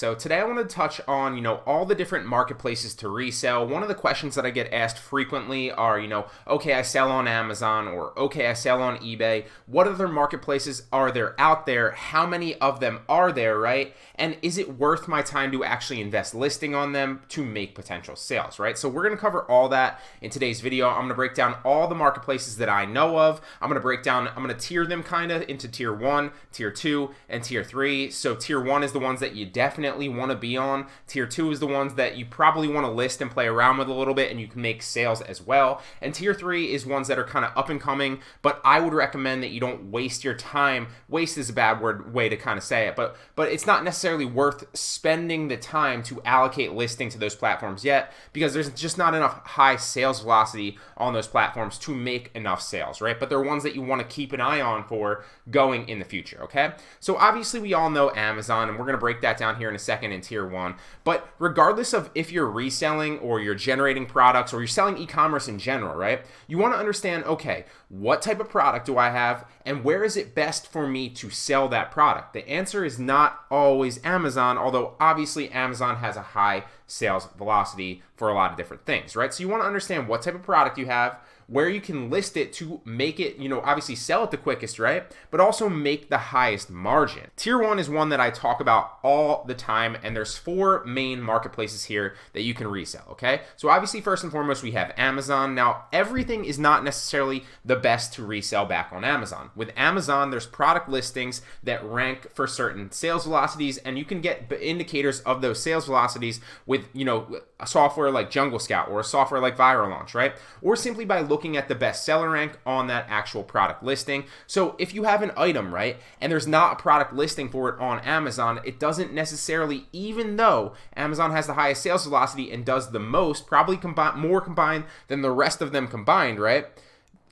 So today I want to touch on, all the different marketplaces to resell. One of the questions that I get asked frequently are, okay, I sell on Amazon, or okay, I sell on eBay. What other marketplaces are there out there? How many of them are there, right? And is it worth my time to actually invest listing on them to make potential sales, right? So we're going to cover all that in today's video. I'm going to break down all the marketplaces that I know of. I'm going to tier them kind of into tier 1, tier 2, and tier 3. So tier 1 is the ones that you definitely want to be on. Tier 2 is the ones that you probably want to list and play around with a little bit and you can make sales as well. And tier 3 is ones that are kind of up and coming, but I would recommend that you don't waste your time. Waste is a bad way to kind of say it, but it's not necessarily worth spending the time to allocate listing to those platforms yet, because there's just not enough high sales velocity on those platforms to make enough sales, right? But they're ones that you want to keep an eye on for going in the future, okay? So obviously we all know Amazon, and we're going to break that down here in a second in tier 1, but regardless of if you're reselling or you're generating products or you're selling e-commerce in general, right? You want to understand, okay, what type of product do I have and where is it best for me to sell that product? The answer is not always Amazon, although obviously Amazon has a high sales velocity for a lot of different things, right? So you want to understand what type of product you have, where you can list it to make it, obviously sell it the quickest, right? But also make the highest margin. Tier 1 is one that I talk about all the time, and there's 4 main marketplaces here that you can resell, okay? So obviously, first and foremost, we have Amazon. Now, everything is not necessarily the best to resell back on Amazon. With Amazon, there's product listings that rank for certain sales velocities, and you can get indicators of those sales velocities with, a software like Jungle Scout or a software like Viral Launch, right? Or simply by looking at the best seller rank on that actual product listing. So if you have an item, right, and there's not a product listing for it on Amazon, it doesn't necessarily, even though Amazon has the highest sales velocity and does the most, probably more combined than the rest of them combined, right?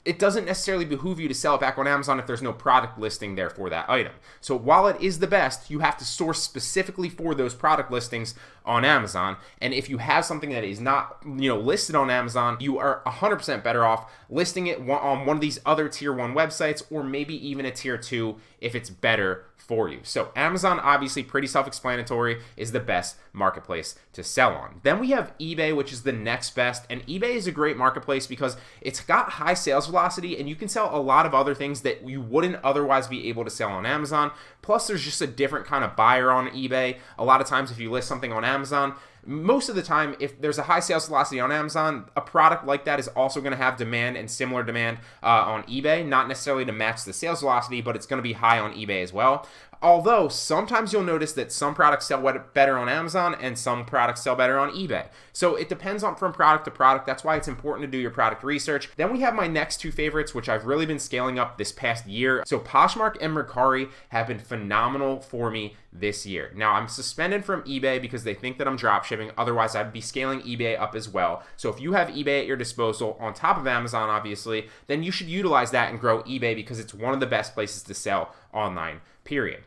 It doesn't necessarily behoove you to sell it back on Amazon if there's no product listing there for that item. So while it is the best, you have to source specifically for those product listings on Amazon. And if you have something that is not, listed on Amazon, you are 100% better off listing it on one of these other tier 1 websites, or maybe even a tier 2 if it's better for you. So Amazon, obviously pretty self-explanatory, is the best marketplace to sell on. Then we have eBay, which is the next best, and eBay is a great marketplace because it's got high sales velocity and you can sell a lot of other things that you wouldn't otherwise be able to sell on Amazon. Plus there's just a different kind of buyer on eBay. A lot of times if you list something on Amazon, most of the time, if there's a high sales velocity on Amazon, a product like that is also going to have demand and similar demand on eBay, not necessarily to match the sales velocity, but it's going to be high on eBay as well. Although sometimes you'll notice that some products sell better on Amazon and some products sell better on eBay. So it depends on from product to product. That's why it's important to do your product research. Then we have my next 2 favorites, which I've really been scaling up this past year. So Poshmark and Mercari have been phenomenal for me this year. Now I'm suspended from eBay because they think that I'm dropshipping. Otherwise, I'd be scaling eBay up as well. So if you have eBay at your disposal on top of Amazon, obviously, then you should utilize that and grow eBay because it's one of the best places to sell online, period.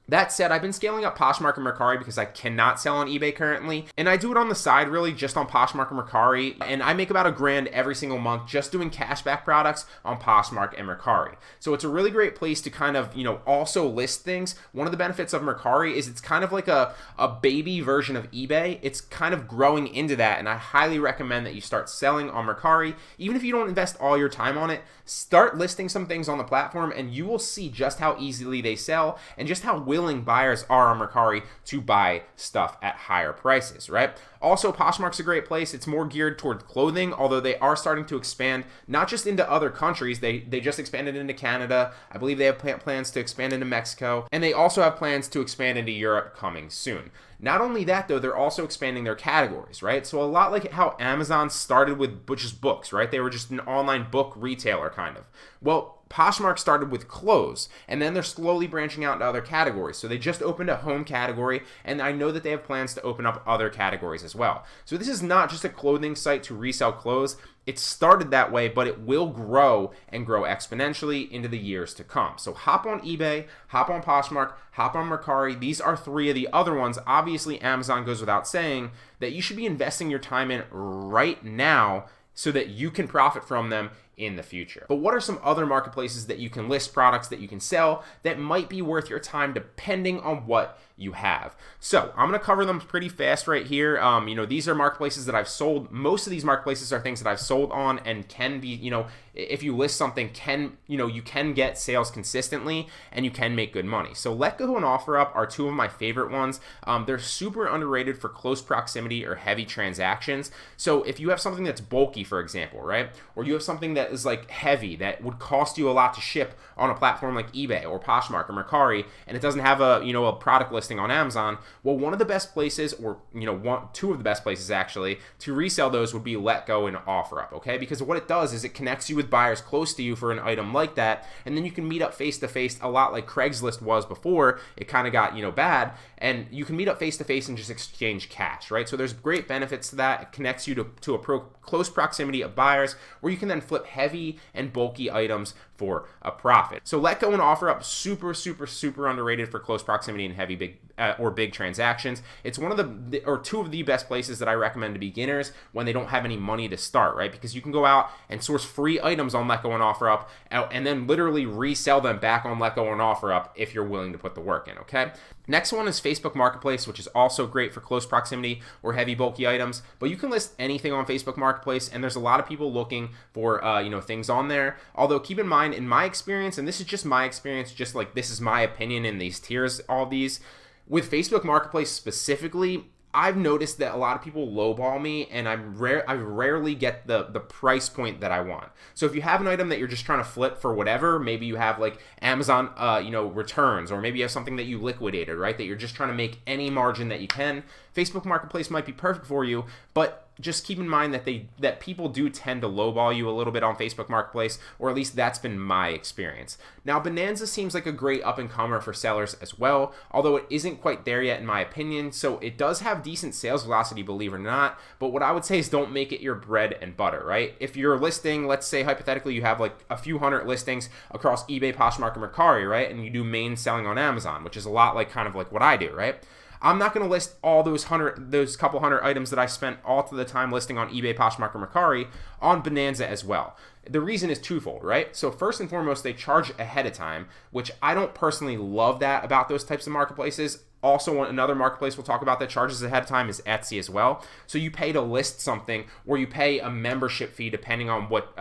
That said, I've been scaling up Poshmark and Mercari because I cannot sell on eBay currently, and I do it on the side really just on Poshmark and Mercari, and I make about $1,000 every single month just doing cashback products on Poshmark and Mercari. So it's a really great place to kind of, also list things. One of the benefits of Mercari is it's kind of like a baby version of eBay. It's kind of growing into that, and I highly recommend that you start selling on Mercari. Even if you don't invest all your time on it, start listing some things on the platform and you will see just how easily they sell and just how willing buyers are on Mercari to buy stuff at higher prices, right? Also, Poshmark's a great place. It's more geared toward clothing, although they are starting to expand not just into other countries. They just expanded into Canada. I believe they have plans to expand into Mexico, and they also have plans to expand into Europe coming soon. Not only that, though, they're also expanding their categories, right? So a lot like how Amazon started with just books, right? They were just an online book retailer, kind of. Well, Poshmark started with clothes, and then they're slowly branching out into other categories. So they just opened a home category, and I know that they have plans to open up other categories as well. So this is not just a clothing site to resell clothes. It started that way, but it will grow and grow exponentially into the years to come. So hop on eBay, hop on Poshmark, hop on Mercari. These are 3 of the other ones. Obviously, Amazon goes without saying that you should be investing your time in right now so that you can profit from them in the future. But what are some other marketplaces that you can list products that you can sell that might be worth your time depending on what you have? So I'm going to cover them pretty fast right here. These are marketplaces that I've sold. Most of these marketplaces are things that I've sold on and can be, if you list something, you can get sales consistently and you can make good money. So Letgo and OfferUp are two of my favorite ones. They're super underrated for close proximity or heavy transactions. So if you have something that's bulky, for example, right? Or you have something that is like heavy that would cost you a lot to ship on a platform like eBay or Poshmark or Mercari, and it doesn't have a product listing on Amazon, well, one of the best places, or two of the best places actually, to resell those would be Letgo and OfferUp, okay? Because what it does is it connects you with buyers close to you for an item like that, and then you can meet up face to face, a lot like Craigslist was before it kind of got bad, and you can meet up face to face and just exchange cash, right? So there's great benefits to that. It connects you to a close proximity of buyers where you can then flip heavy and bulky items for a profit. So Letgo and OfferUp, super, super, super underrated for close proximity and heavy big transactions. It's one of or two of the best places that I recommend to beginners when they don't have any money to start, right? Because you can go out and source free items on Letgo and OfferUp and then literally resell them back on Letgo and OfferUp if you're willing to put the work in, okay? Next one is Facebook Marketplace, which is also great for close proximity or heavy bulky items, but you can list anything on Facebook Marketplace, and there's a lot of people looking for things on there. Although keep in mind, in my experience, and this is just my experience, just like this is my opinion in these tiers, all these, with Facebook Marketplace specifically, I've noticed that a lot of people lowball me, and I rarely get the price point that I want. So if you have an item that you're just trying to flip for whatever, maybe you have like Amazon returns, or maybe you have something that you liquidated, right, that you're just trying to make any margin that you can, Facebook Marketplace might be perfect for you. But just keep in mind that people do tend to lowball you a little bit on Facebook Marketplace, or at least that's been my experience. Now, Bonanza seems like a great up-and-comer for sellers as well, although it isn't quite there yet in my opinion. So it does have decent sales velocity, believe it or not, but what I would say is don't make it your bread and butter, right? If you're listing, let's say hypothetically you have like a few hundred listings across eBay, Poshmark, and Mercari, right? And you do main selling on Amazon, which is a lot like kind of like what I do, right? I'm not going to list all those couple hundred items that I spent all to the time listing on eBay, Poshmark, or Mercari on Bonanza as well. The reason is twofold, right? So first and foremost, they charge ahead of time, which I don't personally love that about those types of marketplaces. Also, another marketplace we'll talk about that charges ahead of time is Etsy as well. So you pay to list something, or you pay a membership fee depending on what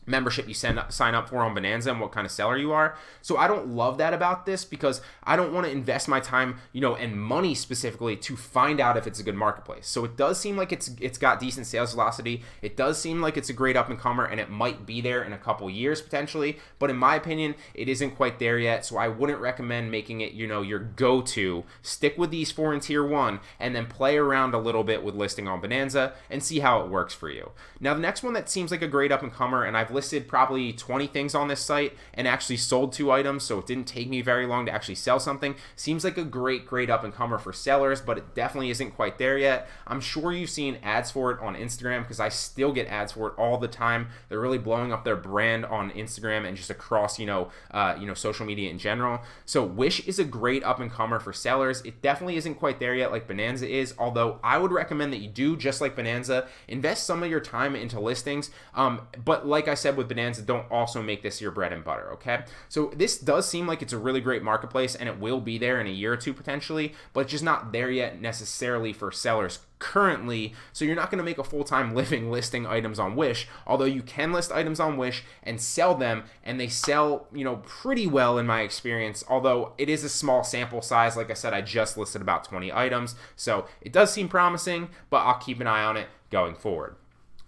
membership you sign up for on Bonanza and what kind of seller you are. So I don't love that about this, because I don't want to invest my time, and money specifically to find out if it's a good marketplace. So it does seem like it's got decent sales velocity. It does seem like it's a great up-and-comer, and it might be there in a couple years potentially, but in my opinion, it isn't quite there yet. So I wouldn't recommend making it, your go-to. Stick with these 4 in tier 1 and then play around a little bit with listing on Bonanza and see how it works for you. Now, the next one that seems like a great up-and-comer, and I've listed probably 20 things on this site and actually sold 2 items, so it didn't take me very long to actually sell something. Seems like a great up-and-comer for sellers, but it definitely isn't quite there yet. I'm sure you've seen ads for it on Instagram, because I still get ads for it all the time. They're really blowing up their brand on Instagram and just across social media in general. So Wish is a great up-and-comer for sellers. It definitely isn't quite there yet like Bonanza is, although I would recommend that you do, just like Bonanza, invest some of your time into listings, but like I said with Bonanza, don't also make this your bread and butter, okay? So this does seem like it's a really great marketplace, and it will be there in a year or two potentially, but it's just not there yet necessarily for sellers currently. So you're not going to make a full-time living listing items on Wish, although you can list items on Wish and sell them, and they sell, pretty well in my experience, although it is a small sample size. Like I said, I just listed about 20 items, so it does seem promising, but I'll keep an eye on it going forward.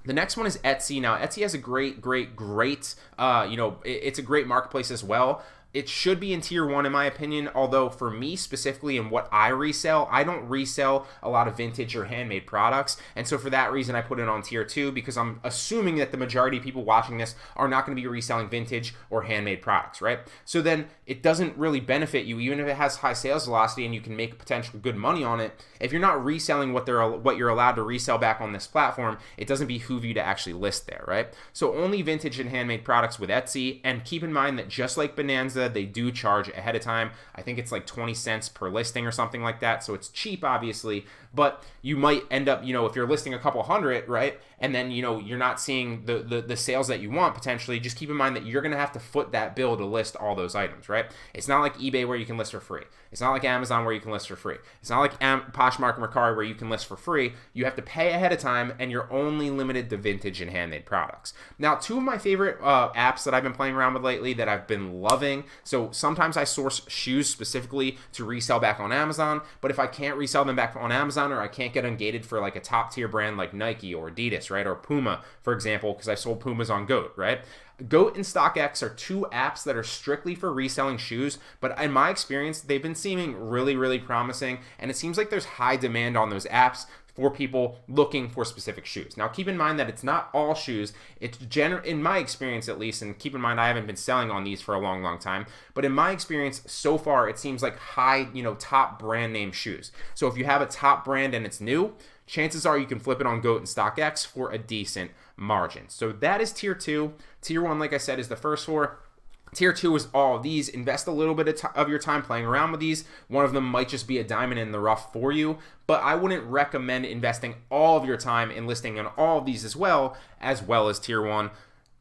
The next one is Etsy. Now, Etsy has a great, it's a great marketplace as well. It should be in tier 1 in my opinion, although for me specifically and what I resell, I don't resell a lot of vintage or handmade products, and so for that reason I put it on tier 2, because I'm assuming that the majority of people watching this are not going to be reselling vintage or handmade products, right? So then it doesn't really benefit you, even if it has high sales velocity and you can make potential good money on it. If you're not reselling what you're allowed to resell back on this platform, it doesn't behoove you to actually list there, right? So only vintage and handmade products with Etsy, and keep in mind that just like Bonanza Bonanza, they do charge ahead of time. I think it's like 20 cents per listing or something like that. So it's cheap, obviously, but you might end up, if you're listing a couple hundred, right? And then, you're not seeing the sales that you want potentially, just keep in mind that you're going to have to foot that bill to list all those items, right? It's not like eBay where you can list for free. It's not like Amazon where you can list for free. It's not like Poshmark and Mercari where you can list for free. You have to pay ahead of time, and you're only limited to vintage and handmade products. Now, two of my favorite apps that I've been playing around with lately that I've been loving. So sometimes I source shoes specifically to resell back on Amazon, but if I can't resell them back on Amazon, or I can't get ungated for like a top tier brand like Nike or Adidas, right? Or Puma, for example, because I sold Pumas on GOAT, right? GOAT and StockX are two apps that are strictly for reselling shoes, but in my experience, they've been seeming really, really promising, and it seems like there's high demand on those apps for people looking for specific shoes. Now, keep in mind that it's not all shoes. It's in my experience at least, and keep in mind I haven't been selling on these for a long, long time, but in my experience so far, it seems like high, top brand name shoes. So if you have a top brand and it's new, chances are you can flip it on GOAT and StockX for a decent margin. So that is tier 2. Tier 1, like I said, is the first 4. Tier 2 is all of these. Invest a little bit of your time playing around with these. One of them might just be a diamond in the rough for you, but I wouldn't recommend investing all of your time in listing on all of these as well as tier 1.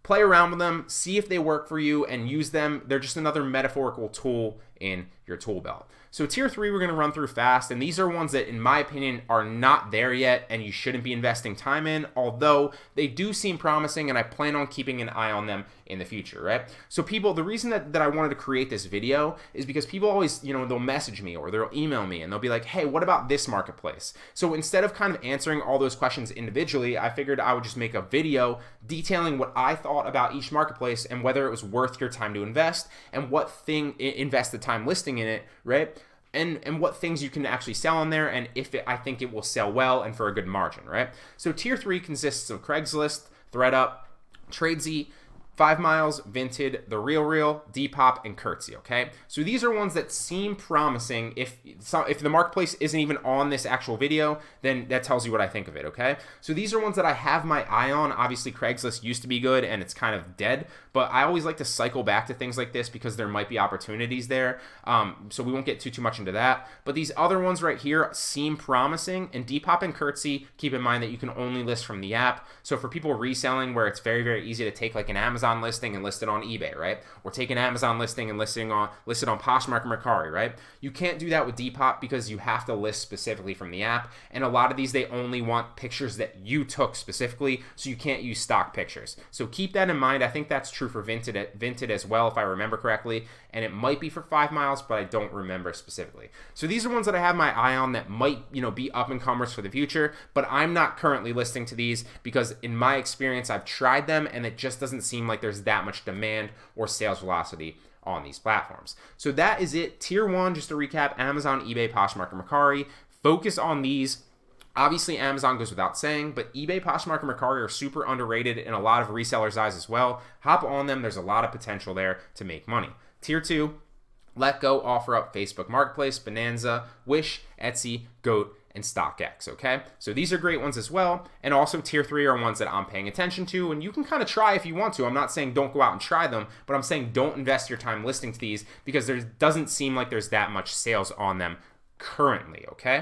Play around with them, see if they work for you, and use them. They're just another metaphorical tool in your tool belt. So tier 3 we're going to run through fast, and these are ones that in my opinion are not there yet and you shouldn't be investing time in, although they do seem promising and I plan on keeping an eye on them in the future, right? So people, the reason that I wanted to create this video is because people always, they'll message me or they'll email me and they'll be like, hey, what about this marketplace? So instead of kind of answering all those questions individually, I figured I would just make a video detailing what I thought about each marketplace and whether it was worth your time to invest and what thing invest the time listing in it, right? And what things you can actually sell on there, and I think it will sell well and for a good margin, right? So tier 3 consists of Craigslist, ThreadUp, Tradesy, 5 Miles, Vinted, The RealReal, Depop, and Curtsy, okay? So these are ones that seem promising. If the marketplace isn't even on this actual video, then that tells you what I think of it, okay? So these are ones that I have my eye on. Obviously, Craigslist used to be good, and it's kind of dead, but I always like to cycle back to things like this because there might be opportunities there, so we won't get too much into that. But these other ones right here seem promising, and Depop and Curtsy, keep in mind that you can only list from the app. So for people reselling where it's very, very easy to take like an Amazon listing and list it on eBay, right? Or take an Amazon listing and list it on Poshmark and Mercari, right? You can't do that with Depop because you have to list specifically from the app, and a lot of these they only want pictures that you took specifically, so you can't use stock pictures. So keep that in mind. I think that's true for Vinted as well, if I remember correctly, and it might be for 5 Miles, but I don't remember specifically. So these are ones that I have my eye on that might, be up in commerce for the future, but I'm not currently listing to these because in my experience, I've tried them and it just doesn't seem like there's that much demand or sales velocity on these platforms. So that is it. Tier 1, just to recap, Amazon, eBay, Poshmark, and Mercari. Focus on these. Obviously, Amazon goes without saying, but eBay, Poshmark, and Mercari are super underrated in a lot of resellers' eyes as well. Hop on them. There's a lot of potential there to make money. Tier 2, Letgo, OfferUp, Facebook Marketplace, Bonanza, Wish, Etsy, GOAT, and StockX, okay? So these are great ones as well. And also tier 3 are ones that I'm paying attention to, and you can kind of try if you want to. I'm not saying don't go out and try them, but I'm saying don't invest your time listing to these because there doesn't seem like there's that much sales on them currently, okay?